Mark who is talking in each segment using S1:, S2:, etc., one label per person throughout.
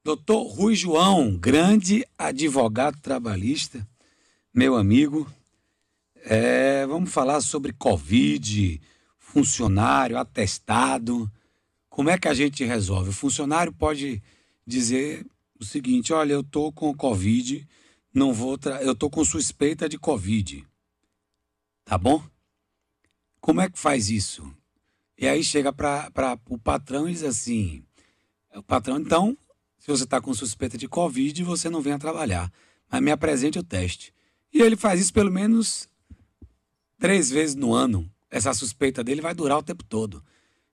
S1: Doutor Rui João, grande advogado trabalhista, meu amigo, vamos falar sobre Covid, funcionário, atestado. Como é que a gente resolve? O funcionário pode dizer o seguinte: olha, eu estou com Covid, eu estou com suspeita de Covid, tá bom? Como é que faz isso? E aí chega para o patrão e diz assim: o patrão, então, se você está com suspeita de Covid, você não venha trabalhar, mas me apresente o teste. E ele faz isso pelo menos 3 vezes no ano. Essa suspeita dele vai durar o tempo todo.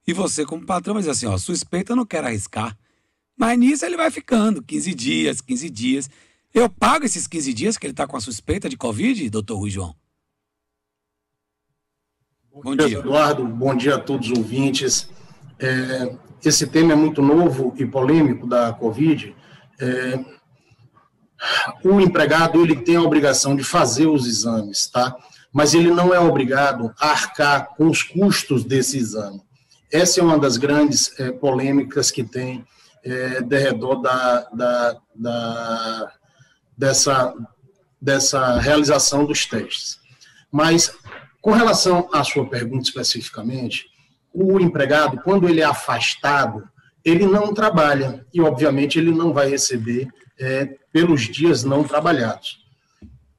S1: E você, como patrão, vai dizer assim: ó, suspeita eu não quero arriscar. Mas nisso ele vai ficando, 15 dias, 15 dias. Eu pago esses 15 dias que ele está com a suspeita de Covid, doutor Rui João? Bom dia.
S2: Eduardo, bom dia a todos os ouvintes. Esse tema é muito novo e polêmico da Covid. O empregado ele tem a obrigação de fazer os exames, tá? Mas ele não é obrigado a arcar com os custos desse exame. Essa é uma das grandes polêmicas que tem de redor dessa realização dos testes. Mas, com relação à sua pergunta especificamente, o empregado, quando ele é afastado, ele não trabalha e, obviamente, ele não vai receber pelos dias não trabalhados.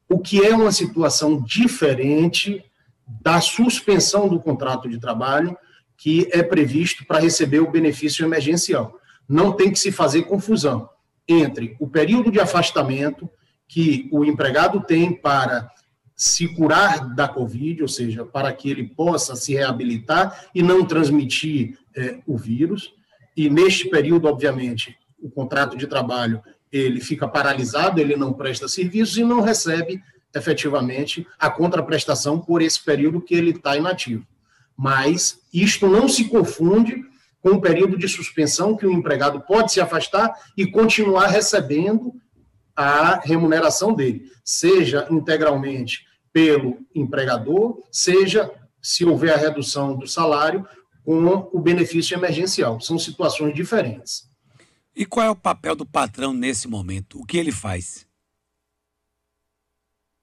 S2: O que é uma situação diferente da suspensão do contrato de trabalho, que é previsto para receber o benefício emergencial. Não tem que se fazer confusão entre o período de afastamento que o empregado tem para se curar da Covid, ou seja, para que ele possa se reabilitar e não transmitir o vírus. E neste período, obviamente, o contrato de trabalho ele fica paralisado, ele não presta serviços e não recebe efetivamente a contraprestação por esse período que ele está inativo. Mas isto não se confunde com o período de suspensão que o empregado pode se afastar e continuar recebendo a remuneração dele, seja integralmente pelo empregador, seja, se houver a redução do salário, com o benefício emergencial. São situações diferentes.
S1: E qual é o papel do patrão nesse momento? O que ele faz?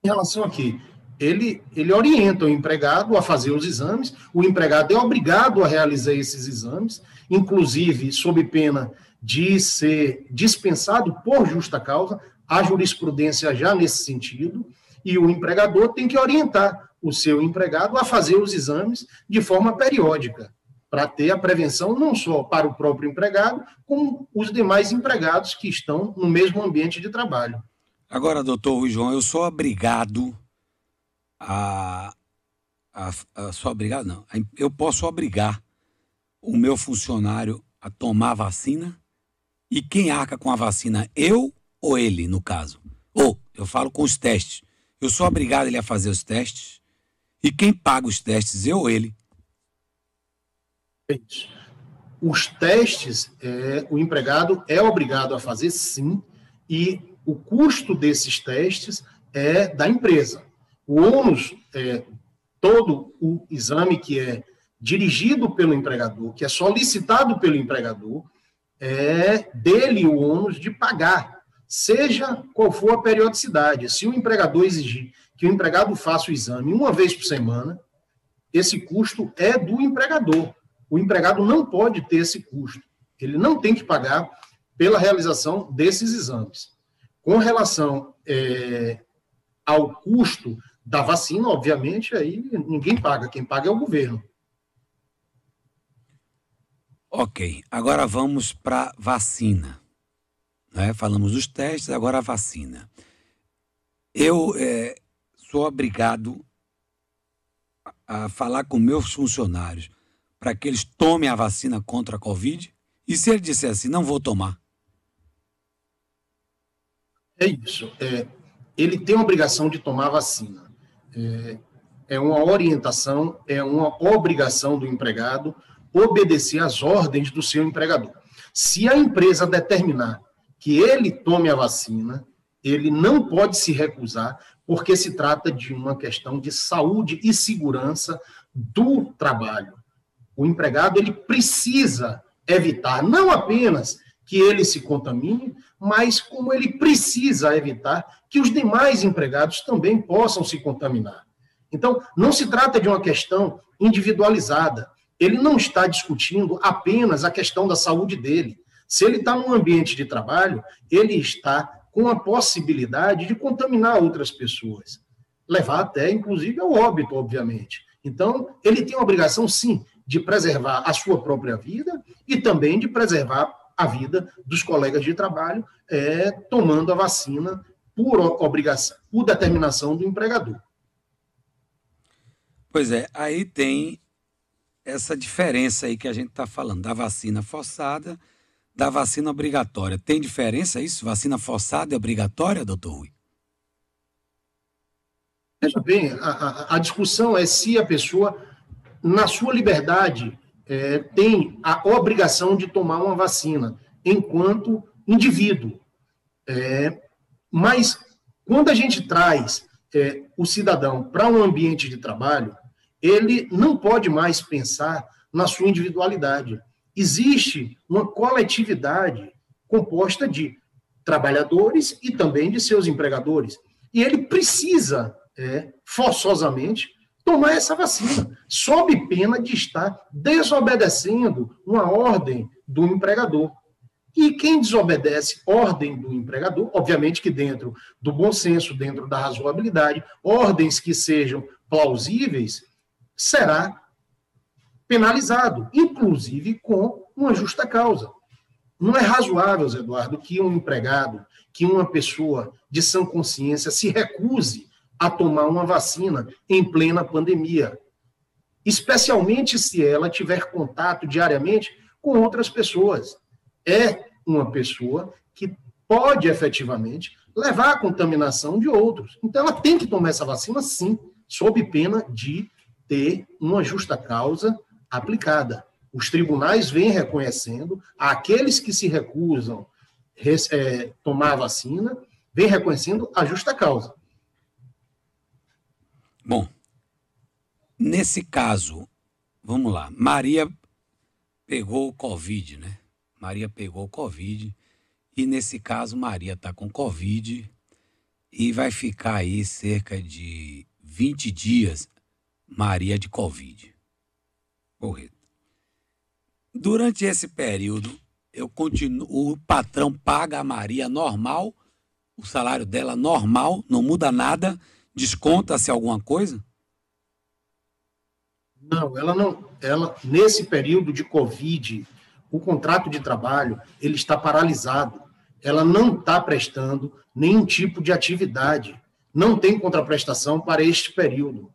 S2: Em relação aqui, ele orienta o empregado a fazer os exames, o empregado é obrigado a realizar esses exames, inclusive sob pena de ser dispensado por justa causa. Há jurisprudência já nesse sentido, e o empregador tem que orientar o seu empregado a fazer os exames de forma periódica, para ter a prevenção não só para o próprio empregado, como os demais empregados que estão no mesmo ambiente de trabalho.
S1: Agora, doutor Rui João, eu sou obrigado eu posso obrigar o meu funcionário a tomar a vacina? E quem arca com a vacina, eu ou ele, no caso? Ou, eu falo com os testes. Eu sou obrigado ele a fazer os testes? E quem paga os testes, eu ou ele?
S2: Os testes, o empregado é obrigado a fazer, sim, e o custo desses testes é da empresa. O ônus, todo o exame que é dirigido pelo empregador, que é solicitado pelo empregador, é dele o ônus de pagar, seja qual for a periodicidade. Se o empregador exigir que o empregado faça o exame uma vez por semana, esse custo é do empregador. O empregado não pode ter esse custo. Ele não tem que pagar pela realização desses exames. Com relação ao custo da vacina, obviamente, aí ninguém paga. Quem paga é o governo.
S1: Ok, agora vamos para vacina. Falamos dos testes, agora a vacina. Eu sou obrigado a falar com meus funcionários para que eles tomem a vacina contra a Covid? E se ele disser assim, não vou tomar?
S2: É isso. Ele tem a obrigação de tomar a vacina. É uma orientação, é uma obrigação do empregado obedecer às ordens do seu empregador. Se a empresa determinar que ele tome a vacina, ele não pode se recusar, porque se trata de uma questão de saúde e segurança do trabalho. O empregado ele precisa evitar não apenas que ele se contamine, mas como ele precisa evitar que os demais empregados também possam se contaminar. Então, não se trata de uma questão individualizada. Ele não está discutindo apenas a questão da saúde dele. Se ele está num ambiente de trabalho, ele está com a possibilidade de contaminar outras pessoas. Levar até, inclusive, ao óbito, obviamente. Então, ele tem a obrigação, sim, de preservar a sua própria vida e também de preservar a vida dos colegas de trabalho, tomando a vacina por obrigação, por determinação do empregador.
S1: Pois é, aí tem essa diferença aí que a gente está falando, da vacina forçada, da vacina obrigatória. Tem diferença isso? Vacina forçada e obrigatória, doutor Rui?
S2: Veja bem, a discussão é se a pessoa, na sua liberdade, tem a obrigação de tomar uma vacina, enquanto indivíduo. Mas, quando a gente traz o cidadão para um ambiente de trabalho, ele não pode mais pensar na sua individualidade. Existe uma coletividade composta de trabalhadores e também de seus empregadores. E ele precisa, forçosamente, tomar essa vacina, sob pena de estar desobedecendo uma ordem do empregador. E quem desobedece ordem do empregador, obviamente que dentro do bom senso, dentro da razoabilidade, ordens que sejam plausíveis, será penalizado, inclusive com uma justa causa. Não é razoável, Zé Eduardo, que um empregado, que uma pessoa de sã consciência se recuse a tomar uma vacina em plena pandemia, especialmente se ela tiver contato diariamente com outras pessoas. É uma pessoa que pode efetivamente levar à contaminação de outros. Então, ela tem que tomar essa vacina, sim, sob pena de ter uma justa causa aplicada. Os tribunais vêm reconhecendo, aqueles que se recusam tomar a vacina, vêm reconhecendo a justa causa.
S1: Bom, nesse caso, vamos lá, Maria pegou o Covid, né? Maria pegou o Covid e, nesse caso, Maria está com Covid e vai ficar aí cerca de 20 dias, Maria de Covid. Correto. Durante esse período, o patrão paga a Maria normal, o salário dela normal, não muda nada, desconta-se alguma coisa?
S2: Não, ela, nesse período de Covid, o contrato de trabalho, ele está paralisado. Ela não está prestando nenhum tipo de atividade. Não tem contraprestação para este período.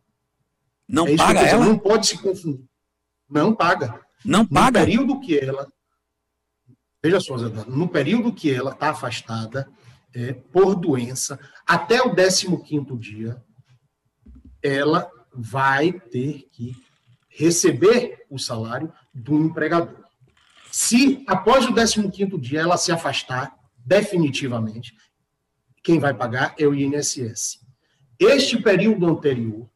S1: Não paga ela?
S2: Não pode se confundir. Não paga.
S1: Não paga?
S2: No período que ela... Veja só, Zé, no período que ela está afastada por doença, até o 15º dia, ela vai ter que receber o salário do empregador. Se, após o 15º dia, ela se afastar definitivamente, quem vai pagar é o INSS. Este período anterior,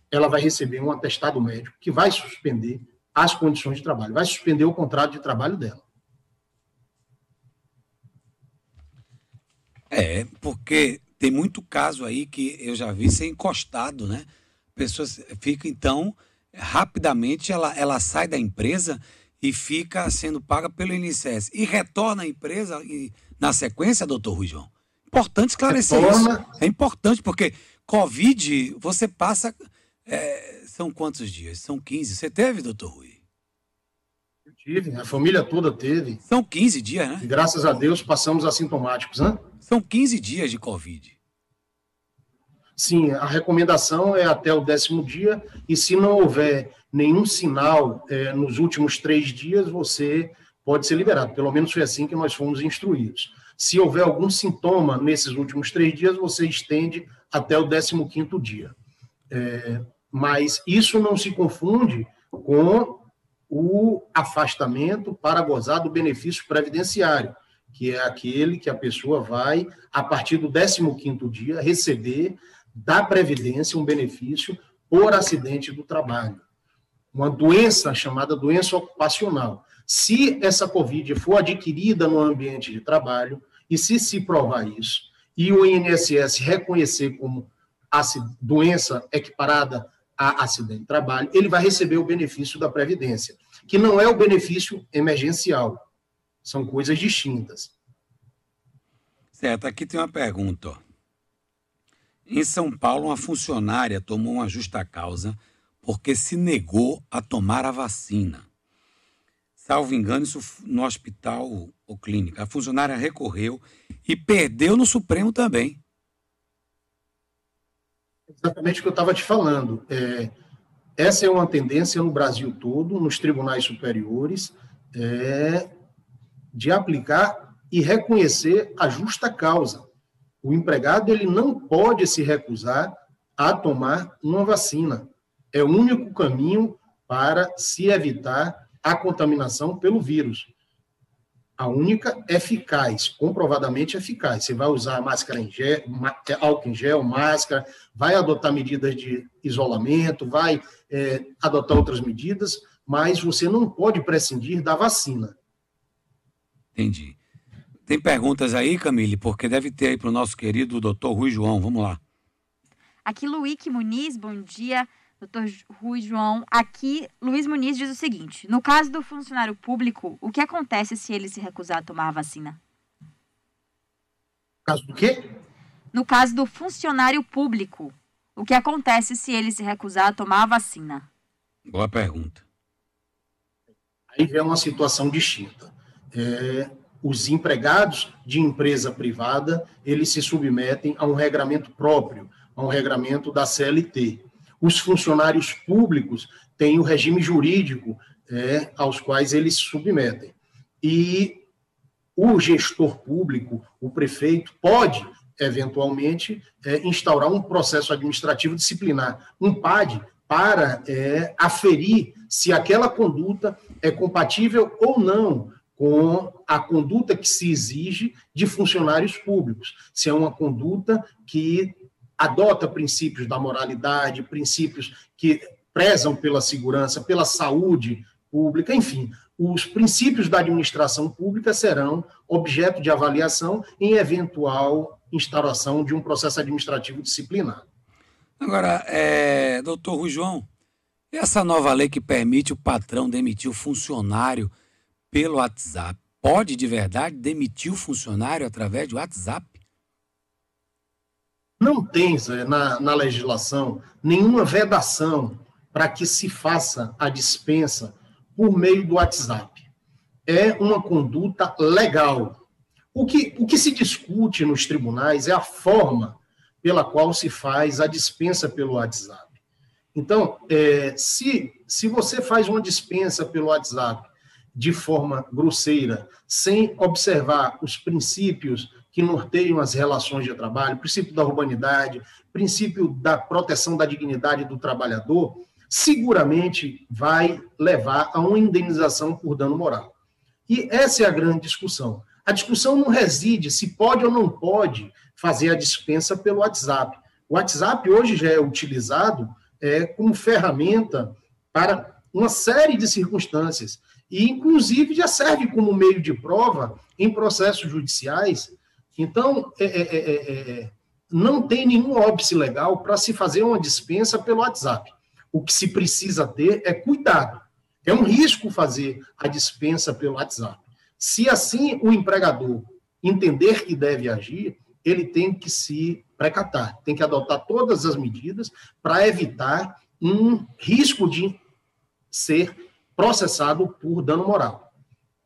S2: ela vai receber um atestado médico que vai suspender as condições de trabalho, vai suspender o contrato de trabalho dela.
S1: Porque tem muito caso aí que eu já vi ser encostado, né? Pessoas ficam, então, rapidamente ela sai da empresa e fica sendo paga pelo INSS. E retorna à empresa na sequência, doutor Rui João? Importante esclarecer isso. É importante, porque Covid, você passa... são quantos dias? São 15. Você teve, doutor Rui?
S2: Eu tive, a família toda teve.
S1: São 15 dias, né?
S2: E graças a Deus passamos assintomáticos, né?
S1: São 15 dias de Covid.
S2: Sim, a recomendação é até o 10º dia, e se não houver nenhum sinal nos últimos 3 dias, você pode ser liberado. Pelo menos foi assim que nós fomos instruídos. Se houver algum sintoma nesses últimos 3 dias, você estende até o 15º dia. Mas isso não se confunde com o afastamento para gozar do benefício previdenciário, que é aquele que a pessoa vai, a partir do 15º dia, receber da Previdência um benefício por acidente do trabalho. Uma doença chamada doença ocupacional. Se essa Covid for adquirida no ambiente de trabalho, e se provar isso, e o INSS reconhecer como doença equiparada a acidente de trabalho, ele vai receber o benefício da Previdência, que não é o benefício emergencial. São coisas distintas.
S1: Certo, aqui tem uma pergunta. Ó. Em São Paulo, uma funcionária tomou uma justa causa porque se negou a tomar a vacina. Salvo engano, isso no hospital ou clínica. A funcionária recorreu e perdeu no Supremo também.
S2: Exatamente o que eu estava te falando. Essa é uma tendência no Brasil todo, nos tribunais superiores, de aplicar e reconhecer a justa causa. O empregado ele não pode se recusar a tomar uma vacina. É o único caminho para se evitar a contaminação pelo vírus. A única eficaz, comprovadamente eficaz. Você vai usar máscara em gel, álcool em gel, máscara, vai adotar medidas de isolamento, vai adotar outras medidas, mas você não pode prescindir da vacina.
S1: Entendi. Tem perguntas aí, Camille? Porque deve ter aí para o nosso querido doutor Rui João. Vamos lá.
S3: Aqui, Luíque Muniz, bom dia. Doutor Rui João, aqui Luiz Muniz diz o seguinte: no caso do funcionário público, o que acontece se ele se recusar a tomar a vacina?
S2: No caso do quê?
S3: No caso do funcionário público, o que acontece se ele se recusar a tomar a vacina?
S1: Boa pergunta.
S2: Aí é uma situação distinta. Os empregados de empresa privada, eles se submetem a um regramento próprio, a um regramento da CLT. Os funcionários públicos têm o regime jurídico aos quais eles se submetem. E o gestor público, o prefeito, pode, eventualmente, instaurar um processo administrativo disciplinar, um PAD, para aferir se aquela conduta é compatível ou não com a conduta que se exige de funcionários públicos. Se é uma conduta que adota princípios da moralidade, princípios que prezam pela segurança, pela saúde pública, enfim, os princípios da administração pública serão objeto de avaliação em eventual instauração de um processo administrativo disciplinar.
S1: Agora, doutor Rui João, essa nova lei que permite o patrão demitir o funcionário pelo WhatsApp, pode de verdade demitir o funcionário através do WhatsApp?
S2: Não tem, Zé, na legislação nenhuma vedação para que se faça a dispensa por meio do WhatsApp. É uma conduta legal. O que se discute nos tribunais é a forma pela qual se faz a dispensa pelo WhatsApp. Então, se você faz uma dispensa pelo WhatsApp de forma grosseira, sem observar os princípios que norteiam as relações de trabalho, princípio da urbanidade, princípio da proteção da dignidade do trabalhador, seguramente vai levar a uma indenização por dano moral. E essa é a grande discussão. A discussão não reside se pode ou não pode fazer a dispensa pelo WhatsApp. O WhatsApp hoje já é utilizado como ferramenta para uma série de circunstâncias e, inclusive, já serve como meio de prova em processos judiciais. Então, não tem nenhum óbice legal para se fazer uma dispensa pelo WhatsApp. O que se precisa ter é cuidado. É um risco fazer a dispensa pelo WhatsApp. Se assim o empregador entender que deve agir, ele tem que se precatar, tem que adotar todas as medidas para evitar um risco de ser processado por dano moral.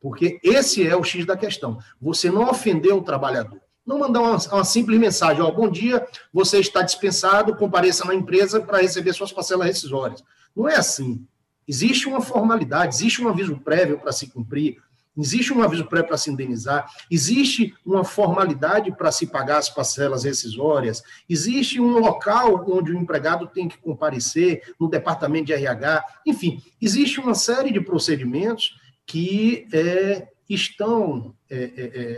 S2: Porque esse é o X da questão. Você não ofender o trabalhador. Não mandar uma simples mensagem, bom dia, você está dispensado, compareça na empresa para receber suas parcelas rescisórias. Não é assim. Existe uma formalidade, existe um aviso prévio para se cumprir, existe um aviso prévio para se indenizar, existe uma formalidade para se pagar as parcelas rescisórias, existe um local onde o empregado tem que comparecer, no departamento de RH, enfim, existe uma série de procedimentos que estão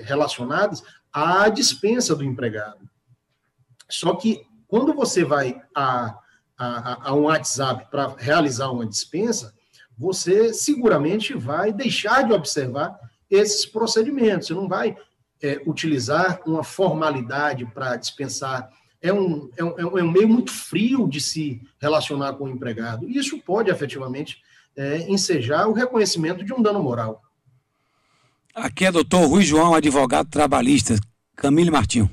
S2: relacionados à dispensa do empregado. Só que, quando você vai a um WhatsApp para realizar uma dispensa, você seguramente vai deixar de observar esses procedimentos. Você não vai utilizar uma formalidade para dispensar. É um meio muito frio de se relacionar com o empregado. E isso pode, efetivamente, ensejar o reconhecimento de um dano moral.
S1: Aqui é doutor Rui João, advogado trabalhista. Camille Martinho.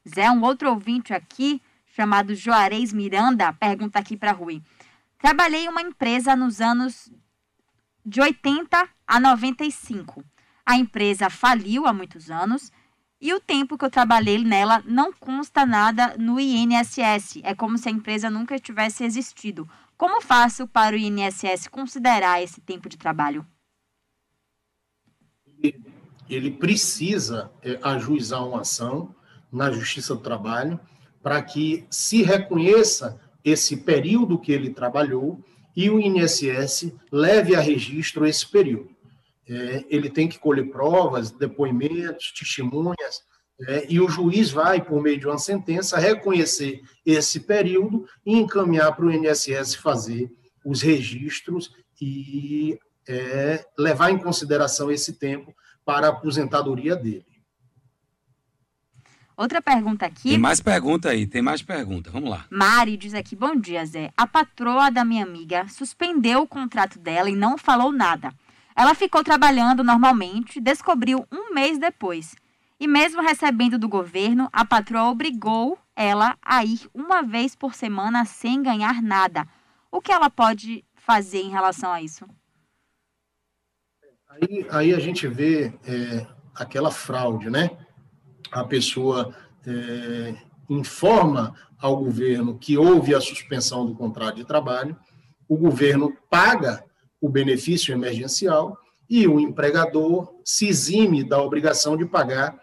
S3: Zé, um outro ouvinte aqui, chamado Juarez Miranda, pergunta aqui para Rui. Trabalhei em uma empresa nos anos de 80 a 95. A empresa faliu há muitos anos e o tempo que eu trabalhei nela não consta nada no INSS. É como se a empresa nunca tivesse existido. Como faço para o INSS considerar esse tempo de trabalho?
S2: Ele precisa ajuizar uma ação na Justiça do Trabalho para que se reconheça esse período que ele trabalhou e o INSS leve a registro esse período. Ele tem que colher provas, depoimentos, testemunhas, e o juiz vai, por meio de uma sentença, reconhecer esse período e encaminhar para o INSS fazer os registros e levar em consideração esse tempo para a aposentadoria dele.
S3: Outra pergunta aqui.
S1: Tem mais pergunta aí, tem mais pergunta. Vamos lá.
S3: Mari diz aqui, bom dia, Zé. A patroa da minha amiga suspendeu o contrato dela e não falou nada. Ela ficou trabalhando normalmente, descobriu um mês depois. E mesmo recebendo do governo, a patroa obrigou ela a ir uma vez por semana sem ganhar nada. O que ela pode fazer em relação a isso?
S2: Aí a gente vê aquela fraude, né? A pessoa informa ao governo que houve a suspensão do contrato de trabalho, o governo paga o benefício emergencial e o empregador se exime da obrigação de pagar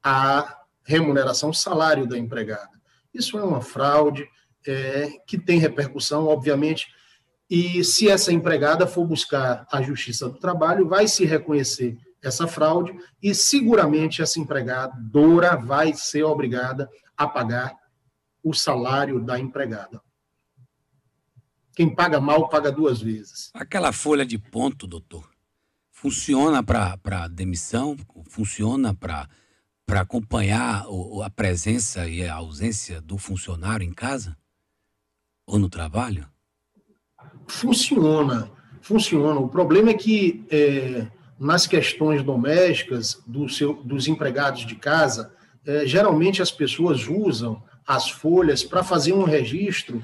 S2: a remuneração, o salário da empregada. Isso é uma fraude que tem repercussão, obviamente, e se essa empregada for buscar a Justiça do Trabalho, vai se reconhecer essa fraude e seguramente essa empregadora vai ser obrigada a pagar o salário da empregada. Quem paga mal, paga duas vezes.
S1: Aquela folha de ponto, doutor, funciona para demissão? Funciona para acompanhar a presença e a ausência do funcionário em casa? Ou no trabalho?
S2: Funciona. O problema é que nas questões domésticas dos empregados de casa, geralmente as pessoas usam as folhas para fazer um registro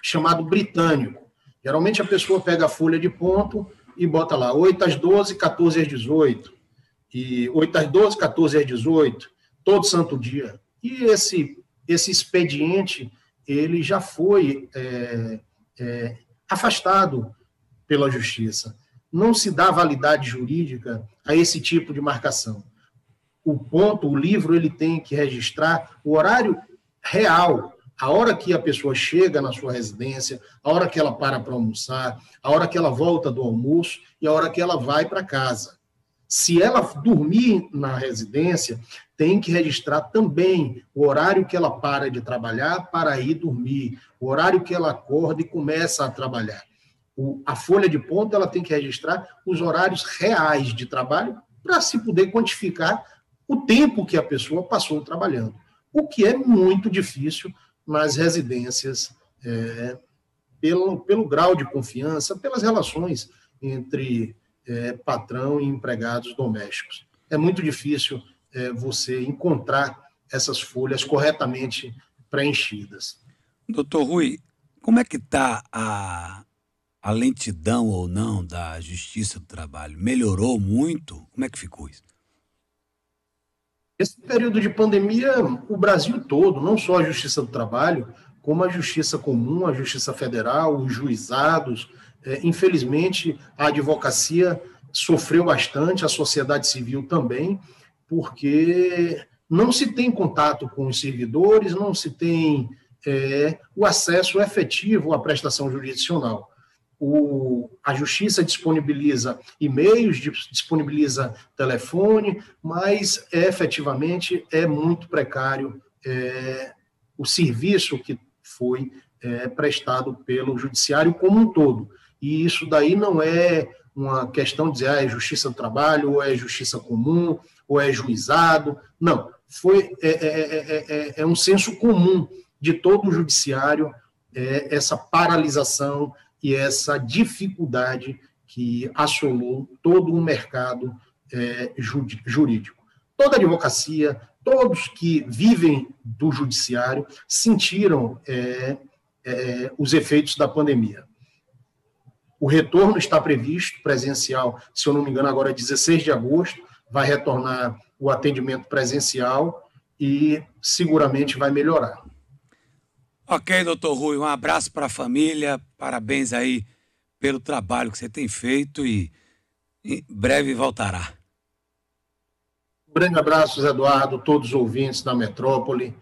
S2: chamado britânico. Geralmente a pessoa pega a folha de ponto e bota lá 8 às 12, 14 às 18, e 8 às 12, 14 às 18, todo santo dia. E esse expediente, ele já foi afastado pela Justiça. Não se dá validade jurídica a esse tipo de marcação. O livro, ele tem que registrar o horário real, a hora que a pessoa chega na sua residência, a hora que ela para almoçar, a hora que ela volta do almoço e a hora que ela vai para casa. Se ela dormir na residência, tem que registrar também o horário que ela para de trabalhar para ir dormir, o horário que ela acorda e começa a trabalhar. A folha de ponto, ela tem que registrar os horários reais de trabalho para se poder quantificar o tempo que a pessoa passou trabalhando, o que é muito difícil nas residências, pelo grau de confiança, pelas relações entre patrão e empregados domésticos. É muito difícil você encontrar essas folhas corretamente preenchidas.
S1: Doutor Rui, como é que está a lentidão ou não da Justiça do Trabalho? Melhorou muito? Como é que ficou isso?
S2: Esse período de pandemia, o Brasil todo, não só a Justiça do Trabalho, como a Justiça Comum, a Justiça Federal, os juizados, infelizmente, a advocacia sofreu bastante, a sociedade civil também, porque não se tem contato com os servidores, não se tem o acesso efetivo à prestação jurisdicional. A Justiça disponibiliza e-mails, disponibiliza telefone, mas efetivamente é muito precário o serviço que foi prestado pelo Judiciário como um todo. E isso daí não é uma questão de dizer, é justiça do trabalho, ou é justiça comum, ou é juizado. Não, é um senso comum de todo o judiciário, essa paralisação e essa dificuldade que assolou todo o mercado jurídico. Toda a advocacia, todos que vivem do judiciário sentiram os efeitos da pandemia. O retorno está previsto, presencial, se eu não me engano, agora é 16 de agosto, vai retornar o atendimento presencial e seguramente vai melhorar.
S1: Ok, doutor Rui, um abraço para a família, parabéns aí pelo trabalho que você tem feito e em breve voltará.
S2: Um grande abraço, Zé Eduardo, todos os ouvintes da Metrópole,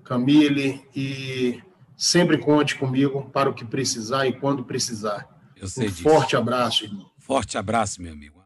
S2: Camille, e sempre conte comigo para o que precisar e quando precisar.
S1: Eu sei
S2: Um
S1: disso.
S2: forte abraço, irmão.
S1: Forte abraço, meu amigo.